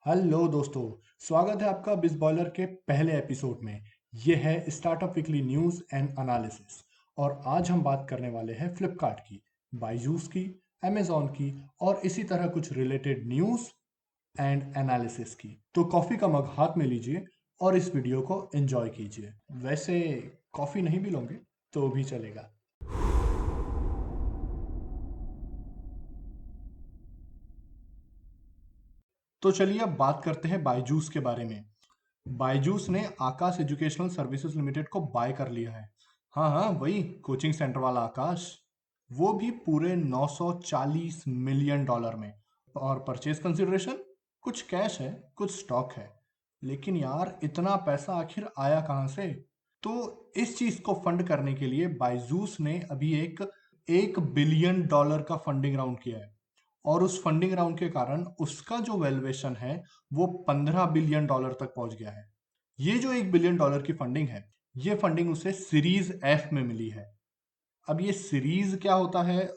Hello दोस्तों। स्वागत है आपका बिज बॉयलर के पहले एपिसोड में। ये है startup weekly news and analysis. और आज हम बात करने वाले हैं फ्लिपकार्ट की, बायजूस की, अमेजॉन की और इसी तरह कुछ रिलेटेड न्यूज़ एंड एनालिसिस की। तो कॉफ़ी का मग हाथ में लीजिए और इस वीडियो को एंजॉय कीजिए। वैसे कॉफ़ी नहीं भी लोगे तो भी चलेगा। तो चलिए अब बात करते हैं बायजूस के बारे में। बायजूस ने आकाश एजुकेशनल सर्विसेज लिमिटेड को बाय कर लिया है। हाँ हाँ, वही कोचिंग सेंटर वाला आकाश। वो भी पूरे 940 मिलियन डॉलर में। और परचेज कंसिडरेशन कुछ कैश है, कुछ स्टॉक है। लेकिन यार इतना पैसा आखिर आया कहाँ से? तो इस चीज को फंड करने के लिए बायजूस ने अभी एक बिलियन डॉलर का फंडिंग राउंड किया है। और उस फंडिंग राउंड के कारण उसका जो वैल्यूएशन है वो 15 बिलियन डॉलर तक पहुंच गया है। ये जो 1 बिलियन डॉलर की फंडिंग है, ये फंडिंग उसे सीरीज एफ में मिली है। अब ये सीरीज क्या होता है,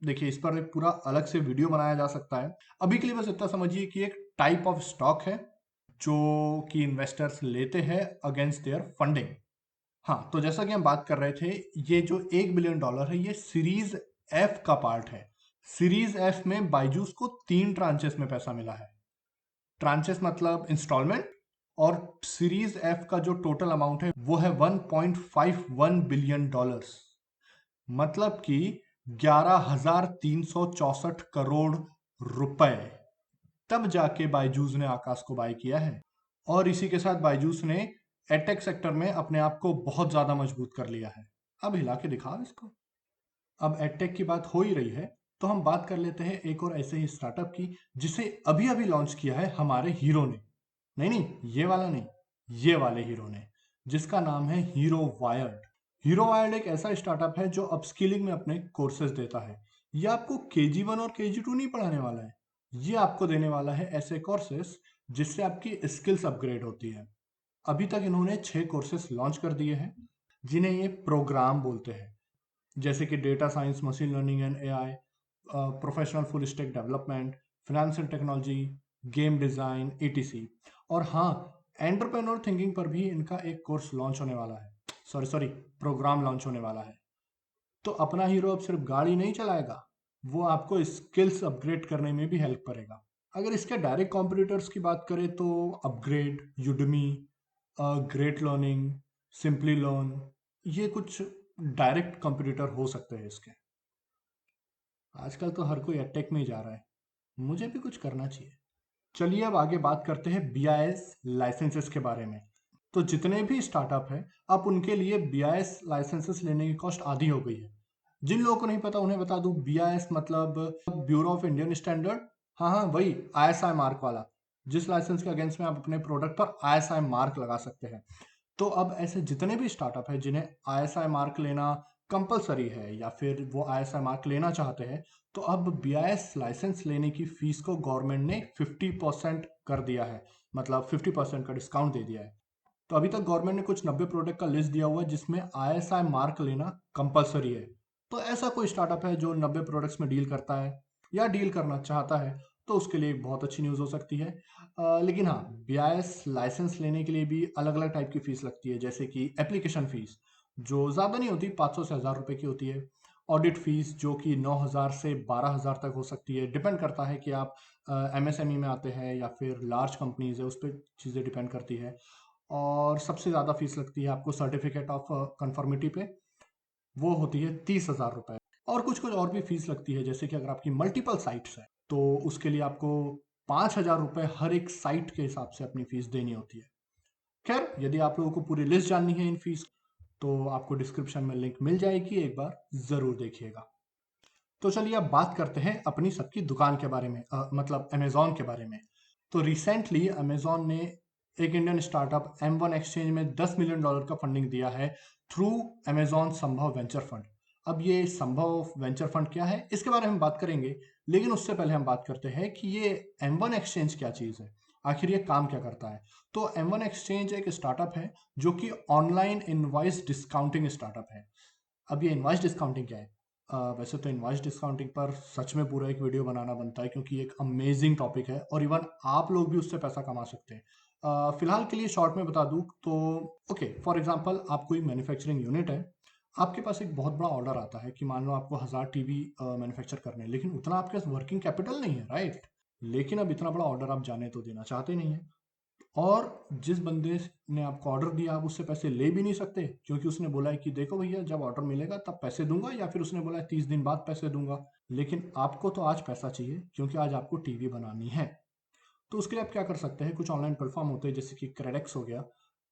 देखिए इस पर एक पूरा अलग से वीडियो बनाया जा सकता है। अभी के लिए बस इतना समझिए कि एक टाइप ऑफ स्टॉक है जो कि इन्वेस्टर्स लेते हैं अगेंस्ट देयर फंडिंग। हाँ, तो जैसा कि हम बात कर रहे थे, ये जो 1 बिलियन डॉलर है ये सीरीज एफ का पार्ट है। सीरीज एफ में बायजूस को 3 ट्रांचेस में पैसा मिला है। ट्रांचेस मतलब इंस्टॉलमेंट। और सीरीज एफ का जो टोटल अमाउंट है वो है 1.51 बिलियन डॉलर्स। मतलब कि 11,364 करोड़ रुपए। तब जाके बायजूस ने आकाश को बाय किया है। और इसी के साथ बायजूस ने एडटेक सेक्टर में अपने आप को बहुत ज्यादा मजबूत कर लिया है। अब हिला के दिखाओ इसको। अब एडटेक की बात हो ही रही है, तो हम बात कर लेते हैं एक और ऐसे ही स्टार्टअप की जिसे अभी अभी लॉन्च किया है हमारे हीरो ने। नहीं नहीं, ये वाला नहीं, ये वाले हीरो ने, जिसका नाम है हीरो वायर्ड। हीरो वायर्ड एक ऐसा स्टार्टअप है जो अपस्किलिंग में अपने कोर्सेज देता है। ये आपको KG1 और KG2 नहीं पढ़ाने वाला है। ये आपको देने वाला है ऐसे कोर्सेज जिससे आपकी स्किल्स अपग्रेड होती है। अभी तक इन्होंने 6 कोर्सेज लॉन्च कर दिए हैं जिन्हें ये प्रोग्राम बोलते हैं। जैसे कि data science, machine learning and AI, professional full stack development, financial technology, game design, ETC। और हाँ, एंटरप्रेन्योर थिंकिंग पर भी इनका एक कोर्स लॉन्च होने वाला है। सॉरी सॉरी, प्रोग्राम लॉन्च होने वाला है। तो अपना हीरो अब सिर्फ गाड़ी नहीं चलाएगा, वो आपको स्किल्स अपग्रेड करने में भी हेल्प करेगा। अगर इसके डायरेक्ट कॉम्पिटिटर्स की बात करें तो upgrade, Udemy, great learning, simply learn, ये कुछ डायरेक्ट कंपटीटर हो सकते हैं इसके। आजकल तो हर कोई अटैक में ही जा रहा है, मुझे भी कुछ करना चाहिए। चलिए अब आगे बात करते हैं BIS लाइसेंसेस के बारे में। तो जितने भी स्टार्टअप है, अब उनके लिए BIS लाइसेंसेस लेने की कॉस्ट आधी हो गई है। जिन लोगों को नहीं पता उन्हें बता दूं, BIS मतलब ब्यूरो ऑफ इंडियन स्टैंडर्ड। हाँ हाँ, वही ISI मार्क वाला, जिस लाइसेंस के अगेंस्ट में आप अपने प्रोडक्ट पर ISI मार्क लगा सकते हैं। तो अब ऐसे जितने भी स्टार्टअप है जिन्हें ISI मार्क लेना कंपलसरी है या फिर वो ISI मार्क लेना चाहते हैं, तो अब BIS लाइसेंस लेने की फीस को गवर्नमेंट ने 50% कर दिया है। मतलब 50% का डिस्काउंट दे दिया है। तो अभी तक गवर्नमेंट ने कुछ 90 प्रोडक्ट का लिस्ट दिया हुआ है जिसमें ISI मार्क लेना कंपलसरी है। तो ऐसा कोई स्टार्टअप है जो 90 प्रोडक्ट्स में डील करता है या डील करना चाहता है, तो उसके लिए बहुत अच्छी न्यूज़ हो सकती है। लेकिन हाँ, BIS लाइसेंस लेने के लिए भी अलग अलग टाइप की फीस लगती है। जैसे कि एप्लीकेशन फीस, जो ज़्यादा नहीं होती, 500 से 1,000 रुपए की होती है। ऑडिट फीस जो कि 9,000 से 12,000 तक हो सकती है। डिपेंड करता है कि आप MSME में आते हैं या फिर लार्ज कंपनीज है, उस पर चीज़ें डिपेंड करती है। और सबसे ज़्यादा फीस लगती है आपको सर्टिफिकेट ऑफ कंफर्मिटी पे, वो होती है 30,000 रुपए। और कुछ कुछ और भी फीस लगती है, जैसे कि अगर आपकी मल्टीपल साइट्स है तो उसके लिए आपको 5,000 रुपए हर एक साइट के हिसाब से अपनी फीस देनी होती है। खैर, यदि आप लोगों को पूरी लिस्ट जाननी है इन फीस, तो आपको डिस्क्रिप्शन में लिंक मिल जाएगी, एक बार ज़रूर देखिएगा। तो चलिए अब बात करते हैं अपनी सबकी दुकान के बारे में, मतलब अमेजोन के बारे में। तो रिसेंटली अमेजोन ने एक इंडियन स्टार्टअप M1 एक्सचेंज में 10 मिलियन डॉलर का फंडिंग दिया है थ्रू अमेजोन संभव वेंचर फंड। अब ये संभव वेंचर फंड क्या है इसके बारे में बात करेंगे, लेकिन उससे पहले हम बात करते हैं कि ये M1 एक्सचेंज क्या चीज़ है, आखिर ये काम क्या करता है। तो M1 एक्सचेंज एक स्टार्टअप है जो कि ऑनलाइन इनवॉइस डिस्काउंटिंग स्टार्टअप है। अब ये इनवॉइस डिस्काउंटिंग क्या है? वैसे तो इनवॉइस डिस्काउंटिंग पर सच में पूरा एक वीडियो बनाना बनता है, क्योंकि एक अमेजिंग टॉपिक है और इवन आप लोग भी उससे पैसा कमा सकते हैं। फिलहाल के लिए शॉर्ट में बता दूं तो ओके, फॉर एग्जांपल आप कोई मैन्युफैक्चरिंग यूनिट है, आपके पास एक बहुत बड़ा ऑर्डर आता है कि मान लो आपको 1000 टीवी मैन्युफैक्चर करने हैं, लेकिन उतना आपके पास वर्किंग कैपिटल नहीं है, राइट? लेकिन अब इतना बड़ा ऑर्डर आप जाने तो देना चाहते नहीं है, और जिस बंदे ने आपको ऑर्डर दिया आप उससे पैसे ले भी नहीं सकते, क्योंकि उसने बोला है कि देखो भैया जब ऑर्डर मिलेगा तब पैसे दूंगा, या फिर उसने बोला है 30 दिन बाद पैसे दूंगा। लेकिन आपको तो आज पैसा चाहिए, क्योंकि आज आपको टीवी बनानी है। तो उसके लिए आप क्या कर सकते हैं, कुछ ऑनलाइन प्लेटफॉर्म होते हैं जैसे कि क्रेडेक्स हो गया।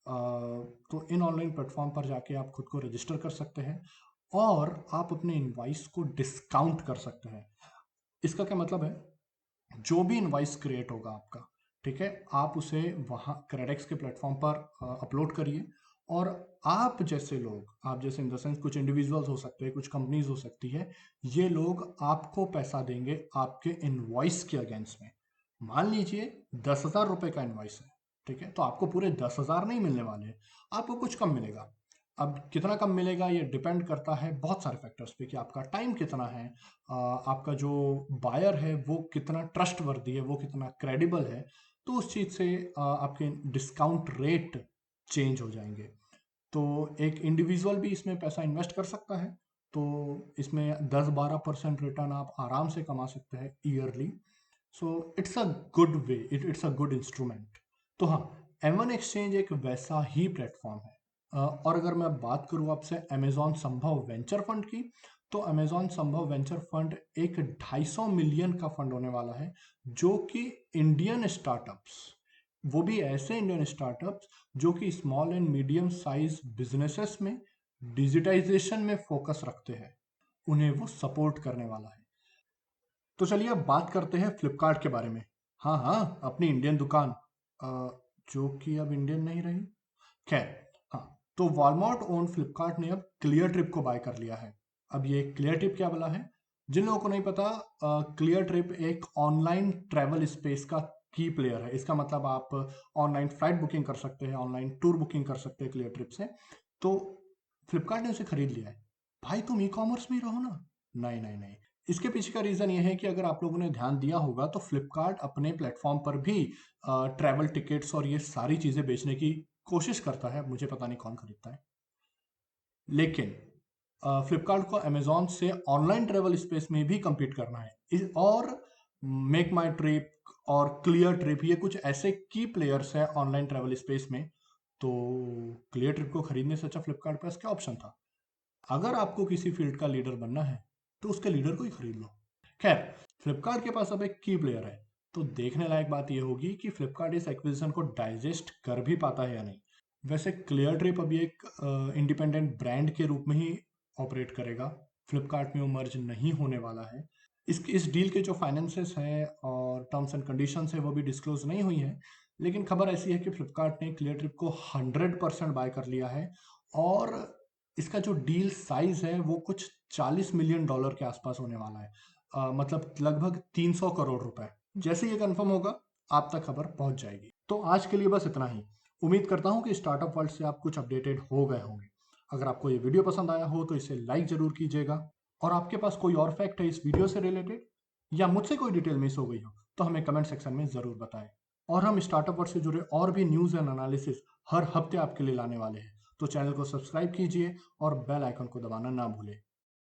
तो इन ऑनलाइन प्लेटफॉर्म पर जाके आप खुद को रजिस्टर कर सकते हैं और आप अपने इनवाइस को डिस्काउंट कर सकते हैं। इसका क्या मतलब है, जो भी इनवाइस क्रिएट होगा आपका, ठीक है, आप उसे वहाँ क्रेडेक्स के प्लेटफॉर्म पर अपलोड करिए, और आप जैसे लोग, आप जैसे इन द सेंस कुछ इंडिविजुअल्स हो सकते हैं, कुछ कंपनीज हो सकती है, ये लोग आपको पैसा देंगे आपके इनवॉइस के अगेंस्ट में। मान लीजिए 10,000 रुपए का इनवॉइस है, ठीक है, तो आपको पूरे 10,000 नहीं मिलने वाले हैं, आपको कुछ कम मिलेगा। अब कितना कम मिलेगा ये डिपेंड करता है बहुत सारे फैक्टर्स पे, कि आपका टाइम कितना है, आपका जो बायर है वो कितना ट्रस्ट वर्दी है, वो कितना क्रेडिबल है। तो उस चीज़ से आपके डिस्काउंट रेट चेंज हो जाएंगे। तो एक इंडिविजुअल भी इसमें पैसा इन्वेस्ट कर सकता है, तो इसमें 10-12% रिटर्न आप आराम से कमा सकते हैं yearly. So it's a good way, it's a good instrument. तो हाँ, M1 एक्सचेंज एक वैसा ही प्लेटफॉर्म है। और अगर मैं बात करूँ आपसे अमेजॉन संभव वेंचर फंड की, तो अमेजॉन संभव वेंचर फंड एक 250 मिलियन का फंड होने वाला है, जो कि इंडियन स्टार्टअप्स, वो भी ऐसे इंडियन स्टार्टअप्स जो कि small and medium size businesses में डिजिटाइजेशन में फोकस रखते हैं, उन्हें वो सपोर्ट करने वाला है। तो चलिए अब बात करते हैं फ्लिपकार्ट के बारे में। हाँ हाँ, अपनी इंडियन दुकान, जो कि अब इंडियन नहीं रही। खैर, हाँ, तो वॉलमार्ट ओन फ्लिपकार्ट ने अब क्लियर ट्रिप को बाय कर लिया है। अब ये क्लियर ट्रिप क्या बोला है, जिन लोगों को नहीं पता, क्लियर ट्रिप एक ऑनलाइन ट्रैवल स्पेस का की प्लेयर है। इसका मतलब आप ऑनलाइन फ्लाइट बुकिंग कर सकते हैं, ऑनलाइन टूर बुकिंग कर सकते हैं क्लियर ट्रिप से। तो फ्लिपकार्ट ने उसे खरीद लिया है। भाई तुम ई कॉमर्स में ही रहो ना। नहीं नहीं नहीं, इसके पीछे का रीजन ये है कि अगर आप लोगों ने ध्यान दिया होगा तो फ्लिपकार्ट अपने प्लेटफॉर्म पर भी ट्रैवल टिकट्स और ये सारी चीजें बेचने की कोशिश करता है। मुझे पता नहीं कौन खरीदता है, लेकिन फ्लिपकार्ट को अमेजोन से ऑनलाइन ट्रैवल स्पेस में भी compete करना है। और मेक माई ट्रिप और क्लियर ट्रिप, ये कुछ ऐसे की प्लेयर्स हैं ऑनलाइन ट्रैवल स्पेस में। तो क्लियर ट्रिप को खरीदने से अच्छा फ्लिपकार्ट के पास क्या ऑप्शन था। अगर आपको किसी फील्ड का लीडर बनना है तो उसके लीडर को ही खरीद लो। खैर, फ्लिपकार्ट के पास अब एक की प्लेयर है, तो देखने लायक बात यह होगी कि फ्लिपकार्ट इस एक्विजिशन को डाइजेस्ट कर भी पाता है या नहीं। वैसे क्लियर ट्रिप अभी एक इंडिपेंडेंट ब्रांड के रूप में ही ऑपरेट करेगा, फ्लिपकार्ट में वो मर्ज नहीं होने वाला है। इस डील के जो फाइनेंसेस हैं और टर्म्स एंड कंडीशंस है वो भी डिस्क्लोज नहीं हुई हैं, लेकिन खबर ऐसी है कि फ्लिपकार्ट ने क्लियर ट्रिप को 100% बाय कर लिया है, और इसका जो डील साइज है वो कुछ $40 मिलियन के आसपास होने वाला है। मतलब लगभग 300 करोड़ रुपए। जैसे ये कंफर्म होगा आप तक खबर पहुंच जाएगी। तो आज के लिए बस इतना ही। उम्मीद करता हूं कि स्टार्टअप वर्ल्ड से आप कुछ अपडेटेड हो गए होंगे। अगर आपको ये वीडियो पसंद आया हो तो इसे लाइक जरूर कीजिएगा, और आपके पास कोई और फैक्ट है इस वीडियो से रिलेटेड, या मुझसे कोई डिटेल मिस हो गई हो, तो हमें कमेंट सेक्शन में जरूर बताएं। और हम स्टार्टअप वर्ल्ड से जुड़े और भी न्यूज़ एंड एनालिसिस हर हफ्ते आपके लिए लाने वाले हैं। तो चैनल को सब्सक्राइब कीजिए और बेल आइकन को दबाना ना भूलें।